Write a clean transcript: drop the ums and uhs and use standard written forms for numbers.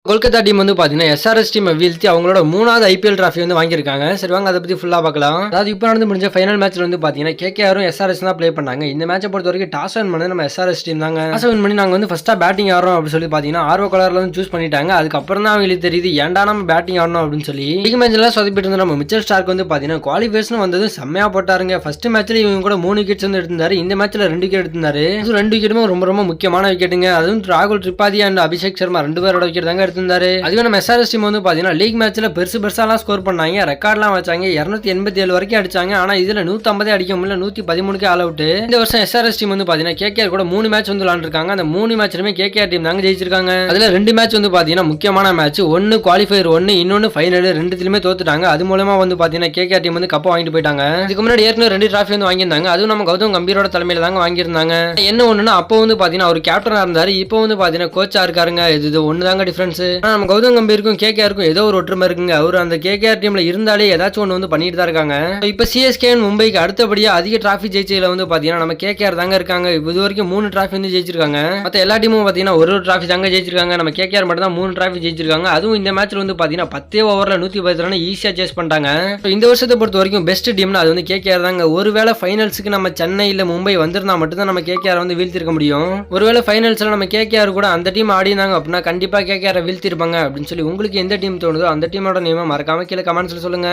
Kolkata team வந்து பாத்தீங்கன்னா SRS team வீழ்த்தி அவங்களோட 3வது ஐபிஎல் டிராஃபி வந்து வாங்கியிருக்காங்க. சரி வாங்க அதை பத்தி ஃபுல்லா பார்க்கலாம். அதாவது இப்போ நடந்து முடிஞ்ச ஃபைனல் மேட்ச்ல வந்து பாத்தீங்கன்னா கேகேஆரும் எஸ்ஆர்எஸ் தான் ப்ளே பண்ணாங்க. இந்த மேட்சை பொறுத்த வரைக்கும் டாஸ் வின் பண்ணது நம்ம எஸ்ஆர்எஸ் டீம் தாங்க. டாஸ் வின் பண்ணி நாங்க வந்து ஃபர்ஸ்டா பேட்டிங் ஆடுறோம் அப்படின்னு சொல்லி பாத்தீங்கன்னா ஆர்வ கலர்ல வந்து சூஸ் பண்ணிட்டாங்க. அதுக்கப்புறம் தான் அவங்களுக்கு தெரியுது ஏன்டா நம்ம பேட்டிங் ஆடணும் அப்படின்னு சொல்லி லீக் மேட்ச்ல சொதப்பிட்டு இருந்த நம்ம மிச்சல் ஸ்டார்க் வந்து பாத்தீங்கன்னா குவாலிஃபிகேஷன் வந்தது செம்மையா போட்டாருங்க. ஃபர்ஸ்ட் மேட்ச்ல இவங்க கூட 3 விக்கெட்ஸ் வந்து எடுத்திருந்தாரு. இந்த மேட்ச்ல 2 விக்கெட் எடுத்திருந்தாரு. 2 விக்கெட்டுமே ரொம்ப ரொம்ப முக்கியமான விக்கெட்டுங்க. அதுவும் ராகுல் திரிபாதி அண்ட் அபிஷேக் சர்மா 2 பேரோட விக்கெட் தாங்க எடுத்திருந்தாரு. அதுவே நம்ம எஸ்ஆர்எஸ் டீம் வந்து பாத்தீங்கன்னா லீக் மேட்ச்ல பெருசாலாம் ஸ்கோர் பண்ணாங்க. ரெக்கார்ட்லாம் வச்சாங்க. 287 வரைக்கும் அடிச்சாங்க. ஆனா இதுல 150 அடிக்க முடியல. 113க்கு ஆல் அவுட். இந்த வருஷம் எஸ்ஆர்எஸ் டீம் வந்து பாத்தீங்கன்னா கேகேஆர் கூட 3 மேட்ச் வந்து விளையாண்டுருக்காங்க. அந்த 3 மேட்ச்லயுமே கேகேஆர் டீம் தாங்க ஜெயிச்சிருக்காங்க. அதுல 2 மேட்ச் வந்து பாத்தீங்கன்னா முக்கியமான மேட்ச். ஒன்னு குவாலிஃபயர் 1, இன்னொன்னு ஃபைனல். ரெண்டுத்திலுமே தோத்துட்டாங்க. அது மூலமா வந்து பாத்தீங்கன்னா கேகேஆர் டீம் வந்து கப்ப வாங்கிட்டு போயிட்டாங்க. இதுக்கு முன்னாடி ஏற்கனவே 2 டிராஃபி வந்து வாங்கியிருந்தாங்க. அதுவும் நம்ம கௌதம் கம்பீரோட தலைமையில தாங்க வாங்கியிருந்தாங்க. என்ன ஒண்ணுன்னா அப்போ வந்து பாத்தீங்கன்னா அவர் கேப்டனா இருந்தாரு. இப்போ வந்து பாத்தீங்கன்னா கோச்சா இருக்காருங்க. இது ஒண்ணு தாங்க டிஃபரன்ஸ். நம்ம கௌதம் கம்பீருக்கும் கேகேஆருக்கும் ஏதோ ஒரு ஒற்றுமை இருக்குங்க. அவர் அந்த கேகேஆர் டீம்ல இருந்தாலே ஏதாச்சும் ஒன்று வந்து பண்ணிட்டு தான் இருக்காங்க. இப்போ சிஎஸ்கே மும்பைக்கு அடுத்தபடியா அதிக டிராஃபி ஜெயிச்சதுல வந்து பாத்தீங்கன்னா நம்ம கேகேஆர் தாங்க இருக்காங்க. இது வரைக்கும் 3 டிராஃபி வந்து ஜெயிச்சிருக்காங்க. மற்ற எல்லா டீமும் பாத்தீங்கன்னா ஒரு டிராஃபி தாங்க ஜெயிச்சிருக்காங்க. நம்ம கேகேஆர் மட்டும் தான் 3 டிராஃபி ஜெயிச்சிருக்காங்க. அதுவும் இந்த மேட்ச்ல வந்து பாத்தீங்கன்னா 10 ஓவர்ல 110 ரன் ஈஸியா சேஸ் பண்ணிட்டாங்க. இந்த வருஷத்தை பொறுத்த வரைக்கும் பெஸ்ட் டீம்னா அது வந்து கேகேஆர் தாங்க. ஒருவேளை ஃபைனல்ஸ்க்கு நம்ம சென்னை இல்ல மும்பை வந்திருந்தா மட்டும் தான் நம்ம கேகேஆர் வந்து வீழ்த்திருக்க முடியும். ஒருவேளை ஃபைனல்ஸ்ல நம்ம கேகேஆர் கூட அந்த டீம் ஆடினாங்க அப்படின்னா கண்டிப்பா கேகேஆர் வீழ்த்திருப்பாங்க அப்படின்னு சொல்லி உங்களுக்கு எந்த டீம் தோணுதோ அந்த டீமோட நேம் மறக்காம கீழே கமெண்ட்ஸ்ல சொல்லுங்க.